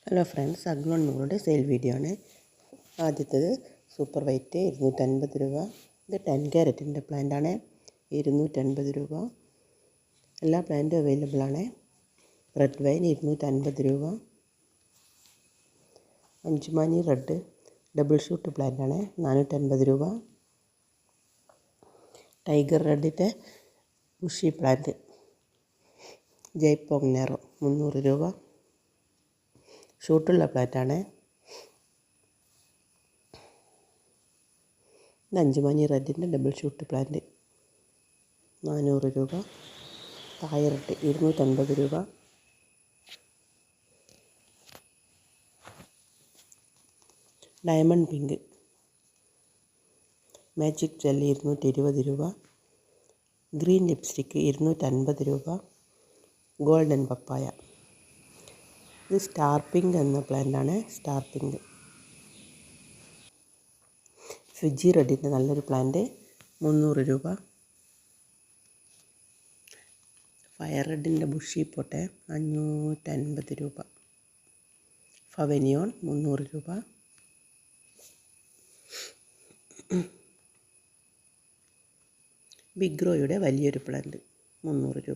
Hello friends, അഗ്ലോൺ നൂറുടെ sale video ആണ്. ആദ്യത്തേത് super white 250 രൂപ. ഇത് 10 ക്യാരറ്റിൻ്റെ പ്ലാന്റാണ്. 250 രൂപ. എല്ലാ പ്ലാന്റും അവൈലബിൾ ആണ്. റെഡ് വൈൻ 250 രൂപ. അഞ്ചുമാനി റെഡ് ഡബിൾ ഷൂട്ട് പ്ലാന്റാണ്. 450 രൂപ. ടൈഗർ റെഡിൻ്റെ ബുഷി പ്ലാന്റ് ജയ്പോങ് നെറോ 300 രൂപ. ഷൂട്ടുള്ള പ്ലാന്റാണ്. ഇത് അഞ്ചുമാനി റെഡിൻ്റെ ഡബിൾ ഷൂട്ട് പ്ലാന്റ് 400 രൂപ. തായ് റെഡ് 250 രൂപ. ഡയമണ്ട് പിങ്ക് മാജിക് ജെല്ലി 220 രൂപ. ഗ്രീൻ ലിപ്സ്റ്റിക്ക് 250 രൂപ. ഗോൾഡൻ പപ്പായ. ഇത് സ്റ്റാർ പിങ്ക് എന്ന പ്ലാന്റാണ്. Star pink. ഫിജി റെഡിൻ്റെ നല്ലൊരു പ്ലാന്റ് 300 രൂപ. ഫയർ റെഡിൻ്റെ ബുഷി പോട്ടെ 550 രൂപ. ഫവനിയോൺ 300 രൂപ. ബിഗ്രോയുടെ വലിയൊരു പ്ലാന്റ് 300 രൂപ.